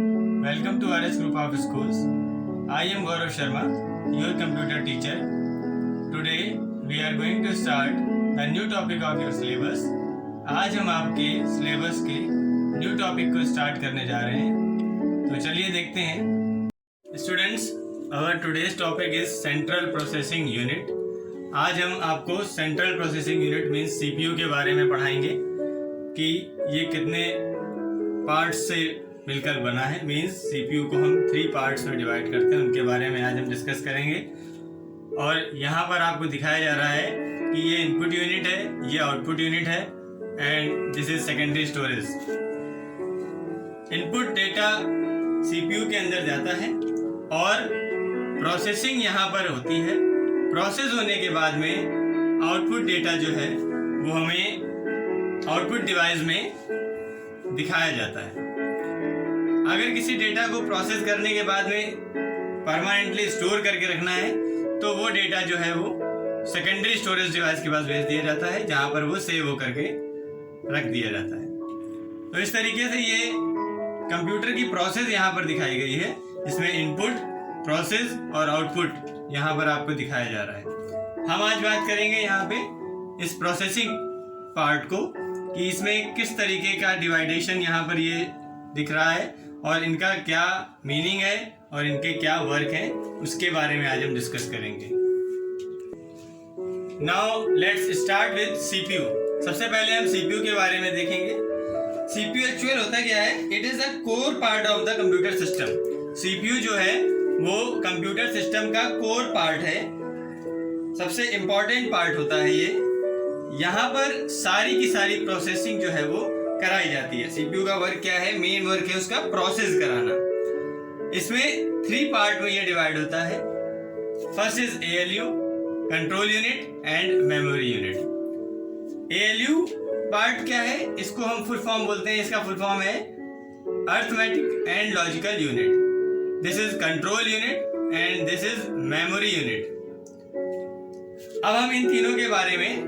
Welcome to RS Group of Schools. I am Gaurav Sharma, your computer teacher. Today we are going to start a new topic of your syllabus. आज हम आपके syllabus के new topic को start करने जा रहे हैं, तो चलिए देखते हैं। Students, our today's topic is central processing unit. आज हम आपको central processing unit means CPU के बारे में पढ़ाएंगे कि ये कितने पार्ट्स से मिलकर बना है। मीन्स सीपीयू को हम 3 पार्ट्स में डिवाइड करते हैं, उनके बारे में आज हम डिस्कस करेंगे। और यहाँ पर आपको दिखाया जा रहा है कि ये इनपुट यूनिट है, ये आउटपुट यूनिट है and this is secondary storage. Input data CPU के अंदर जाता है और प्रोसेसिंग यहाँ पर होती है। प्रोसेस होने के बाद में आउटपुट डेटा जो है वो हमें आउटपुट डिवाइस में दिखाया जाता है। अगर किसी डेटा को प्रोसेस करने के बाद में परमानेंटली स्टोर करके रखना है तो वो डेटा जो है वो सेकेंडरी स्टोरेज डिवाइस के पास भेज दिया जाता है, जहां पर वो सेव होकर के रख दिया जाता है। तो इस तरीके से ये कंप्यूटर की प्रोसेस यहाँ पर दिखाई गई है, इसमें इनपुट, प्रोसेस और आउटपुट यहाँ पर आपको दिखाया जा रहा है। हम आज बात करेंगे यहाँ पे इस प्रोसेसिंग पार्ट को कि इसमें किस तरीके का डिवाइडेशन यहाँ पर ये दिख रहा है और इनका क्या मीनिंग है और इनके क्या वर्क है, उसके बारे में आज हम डिस्कस करेंगे। Now let's start with CPU. सबसे पहले हम सीपीयू के बारे में देखेंगे। सीपीयू एक्चुअल होता क्या है? It is the core part of the computer system. CPU जो है वो कंप्यूटर सिस्टम का कोर पार्ट है, सबसे इंपॉर्टेंट पार्ट होता है ये। यहाँ पर सारी की सारी प्रोसेसिंग जो है वो कराई जाती है। सीपीयू का वर्क क्या है? मेन वर्क है उसका प्रोसेस कराना। इसमें 3 पार्ट में ये डिवाइड होता है। First is ALU, control unit and memory unit. ALU part क्या है? इसको हम फुल फॉर्म बोलते हैं, इसका फुल फॉर्म है arithmetic and logical unit. This is control unit and this is memory unit. अब हम इन तीनों के बारे में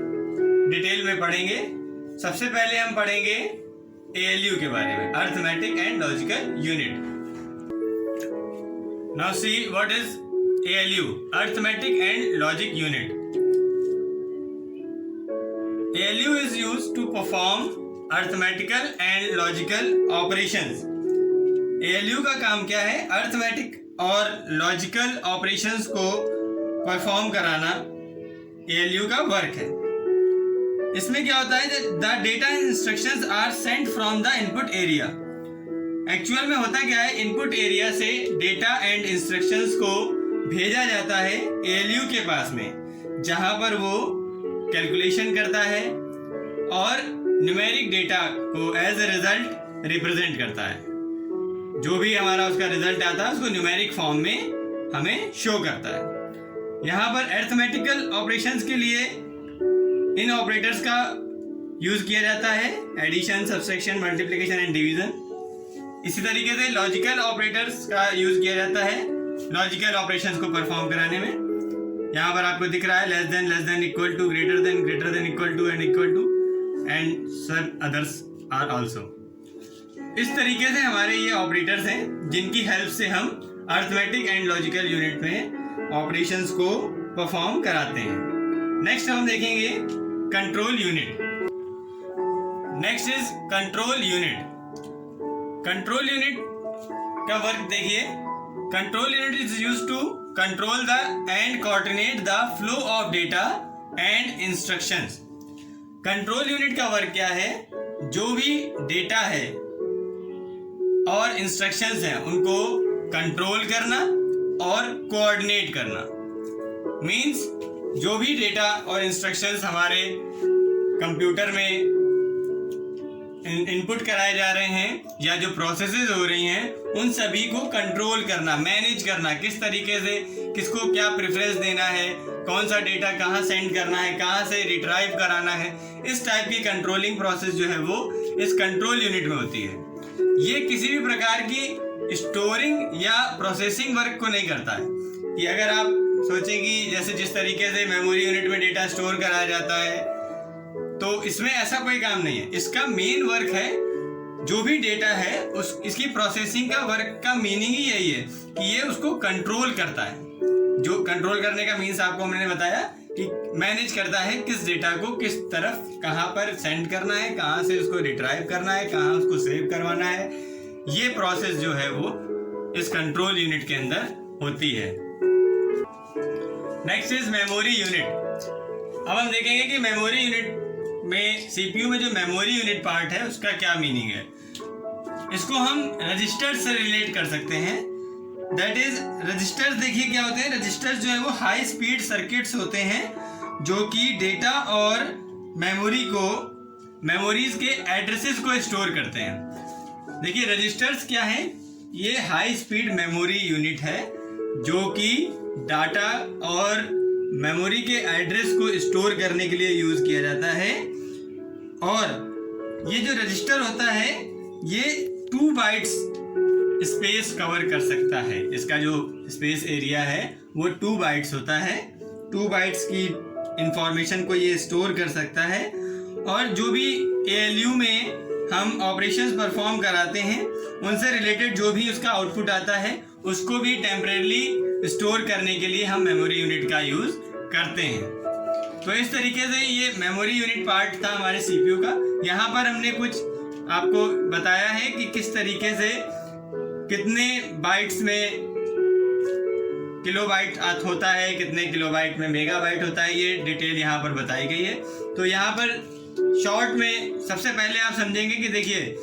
डिटेल में पढ़ेंगे। सबसे पहले हम पढ़ेंगे ALU के बारे में, arithmetic and logical unit. Now see what is ALU, arithmetic and logic unit. ALU is used to perform arithmetical and logical operations. ALU का काम क्या है? अरिथमेटिक और लॉजिकल ऑपरेशंस को परफॉर्म कराना ALU का वर्क है। इसमें क्या होता है? The data instructions are sent from the input area. Actual में होता क्या है? इनपुट एरिया से डेटा एंड इंस्ट्रक्शंस को भेजा जाता है ALU के पास में, जहां पर वो कैलकुलेशन करता है और न्यूमेरिक डेटा को एज ए रिजल्ट रिप्रेजेंट करता है। जो भी हमारा उसका रिजल्ट आता है उसको न्यूमेरिक फॉर्म में हमें शो करता है। यहाँ पर अरिथमेटिकल ऑपरेशंस के लिए इन ऑपरेटर्स का यूज किया जाता है, addition, subtraction, multiplication and division. इसी तरीके से लॉजिकल ऑपरेटर्स का यूज किया जाता है लॉजिकल ऑपरेशंस को परफॉर्म कराने में। यहाँ पर आपको दिख रहा है less than, equal to, greater than, equal to and some others are also. इस तरीके से हमारे ये ऑपरेटर्स हैं जिनकी हेल्प से हम अरिथमेटिक एंड लॉजिकल यूनिट में ऑपरेशंस को परफॉर्म कराते हैं। नेक्स्ट हम देखेंगे control unit. Next is control unit. Control unit का वर्क देखिए। Control unit is used to control the and coordinate the flow of data and instructions. Control unit का work क्या है? जो भी डेटा है और इंस्ट्रक्शंस हैं उनको कंट्रोल करना और कोऑर्डिनेट करना। मींस जो भी डेटा और इंस्ट्रक्शंस हमारे कंप्यूटर में इनपुट कराए जा रहे हैं या जो प्रोसेसेस हो रही हैं उन सभी को कंट्रोल करना, मैनेज करना, किस तरीके से किसको क्या प्रेफरेंस देना है, कौन सा डेटा कहाँ सेंड करना है, कहाँ से रिट्राइव कराना है, इस टाइप की कंट्रोलिंग प्रोसेस जो है वो इस कंट्रोल यूनिट में होती है। ये किसी भी प्रकार की स्टोरिंग या प्रोसेसिंग वर्क को नहीं करता है। कि अगर आप सोचें कि जैसे जिस तरीके से मेमोरी यूनिट में डेटा स्टोर कराया जाता है तो इसमें ऐसा कोई काम नहीं है। इसका मेन वर्क है जो भी डेटा है इसकी प्रोसेसिंग का वर्क का मीनिंग ही यही है कि ये उसको कंट्रोल करता है। जो कंट्रोल करने का मीन्स आपको मैंने बताया कि मैनेज करता है किस डेटा को किस तरफ कहाँ पर सेंड करना है, कहाँ से उसको रिट्राइव करना है, कहाँ उसको सेव करवाना है। ये प्रोसेस जो है वो इस कंट्रोल यूनिट के अंदर होती है। Next is memory unit. अब हम देखेंगे कि मेमोरी यूनिट में सीपीयू में जो मेमोरी यूनिट पार्ट है उसका क्या मीनिंग है। इसको हम रजिस्टर से रिलेट कर सकते हैं। दैट इज रजिस्टर्स, देखिए क्या होते हैं। रजिस्टर्स जो है वो हाई स्पीड सर्किट्स होते हैं जो कि डेटा और मेमोरीज के एड्रेसेस को स्टोर करते हैं। देखिए रजिस्टर्स क्या है, ये हाई स्पीड मेमोरी यूनिट है जो कि डाटा और मेमोरी के एड्रेस को स्टोर करने के लिए यूज किया जाता है। और ये जो रजिस्टर होता है ये 2 बाइट्स स्पेस कवर कर सकता है। इसका जो स्पेस एरिया है वो 2 बाइट्स होता है। 2 बाइट्स की इंफॉर्मेशन को ये स्टोर कर सकता है। और जो भी ALU में हम ऑपरेशंस परफॉर्म कराते हैं उनसे रिलेटेड जो भी उसका आउटपुट आता है उसको भी टेम्परेरी स्टोर करने के लिए हम मेमोरी यूनिट का यूज करते हैं। तो इस तरीके से ये मेमोरी यूनिट पार्ट था हमारे CPU का। यहाँ पर हमने कुछ आपको बताया है कि किस तरीके से कितने बाइट्स में किलोबाइट होता है, कितने किलोबाइट में मेगाबाइट होता है, ये डिटेल यहाँ पर बताई गई है। तो यहाँ पर शॉर्ट में सबसे पहले आप समझेंगे कि देखिए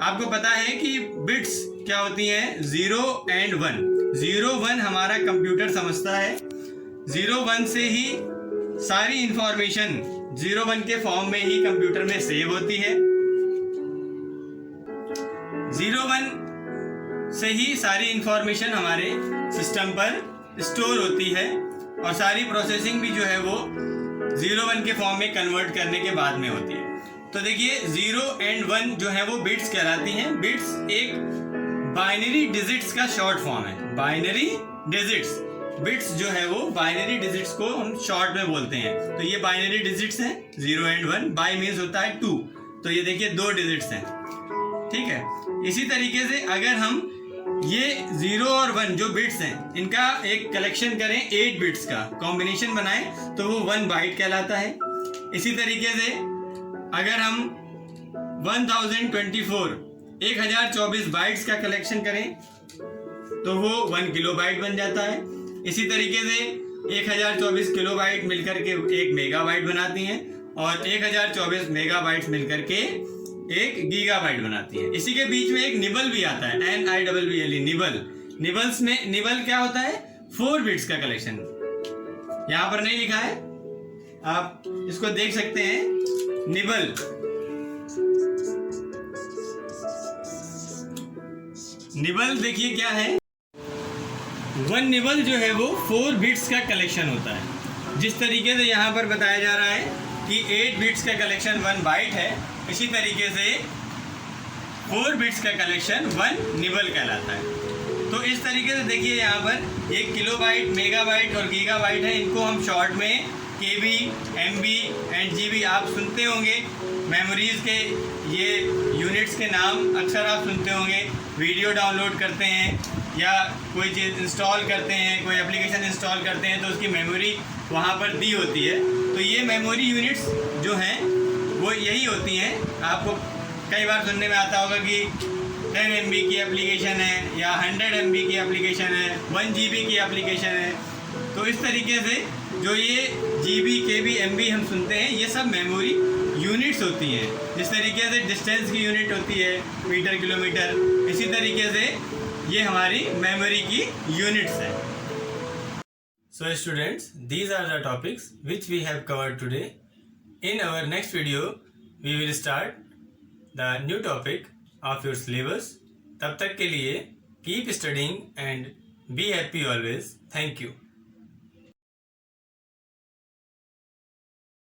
आपको पता है कि बिट्स क्या होती हैं, 0 and 1। 0 1 हमारा कंप्यूटर समझता है। 0 1 से ही सारी इंफॉर्मेशन 0 1 के फॉर्म में ही कंप्यूटर में सेव होती है। 0 1 से ही सारी इंफॉर्मेशन हमारे सिस्टम पर स्टोर होती है और सारी प्रोसेसिंग भी जो है वो 0 1 के फॉर्म में कन्वर्ट करने के बाद में होती है। तो देखिए 0 and 1 जो है वो बिट्स कहलाती हैं। बिट्स एक बाइनरी डिजिट्स का शॉर्ट फॉर्म है। बाइनरी डिजिट्स, बिट्स जो है वो बाइनरी डिजिट्स को हम शॉर्ट में बोलते हैं। तो ये बाइनरी डिजिट्स हैं 0 and 1। बाई मीन्स होता है 2, तो ये देखिए 2 डिजिट्स हैं, ठीक है। इसी तरीके से अगर हम ये 0 और 1 जो बिट्स हैं इनका एक कलेक्शन करें, 8 बिट्स का कॉम्बिनेशन बनाएं तो वो 1 बाइट कहलाता है। इसी तरीके से अगर हम 1024 बाइट्स का कलेक्शन करें तो वो 1 किलोबाइट बन जाता है। इसी तरीके से 1024 किलोबाइट मिलकर के 1 मेगाबाइट बनाती हैं और 1024 मेगाबाइट्स मिलकर के 1 गीगाबाइट बनाती है। इसी के बीच में एक निबल भी आता है, NIBBLE, निबल। निबल्स में निबल क्या होता है, 4 बिट्स का कलेक्शन। यहां पर नहीं लिखा है, आप इसको देख सकते हैं। निबल देखिए क्या है, 1 निबल जो है वो 4 बिट्स का कलेक्शन होता है। जिस तरीके से यहाँ पर बताया जा रहा है कि 8 बिट्स का कलेक्शन 1 बाइट है, इसी तरीके से 4 बिट्स का कलेक्शन 1 निबल कहलाता है। तो इस तरीके से देखिए यहाँ पर एक किलोबाइट, मेगाबाइट और गीगाबाइट है। इनको हम शॉर्ट में KB, MB एंड GB आप सुनते होंगे। मेमोरीज के ये यूनिट्स के नाम अक्सर आप सुनते होंगे। वीडियो डाउनलोड करते हैं या कोई चीज़ इंस्टॉल करते हैं, कोई एप्लीकेशन इंस्टॉल करते हैं तो उसकी मेमोरी वहाँ पर दी होती है। तो ये मेमोरी यूनिट्स जो हैं वो यही होती हैं। आपको कई बार सुनने में आता होगा कि 10 MB की एप्लीकेशन है या 100 MB की एप्लीकेशन है, 1 GB की एप्लीकेशन है। तो इस तरीके से जो ये GB, KB, MB हम सुनते हैं ये सब मेमोरी यूनिट्स होती हैं। जिस तरीके से डिस्टेंस की यूनिट होती है मीटर, किलोमीटर, इसी तरीके से ये हमारी मेमोरी की यूनिट्स हैं। So students, these are the topics which we have covered today. In our next video, we will start the new topic of your syllabus. तब तक के लिए keep studying and be happy always. Thank you.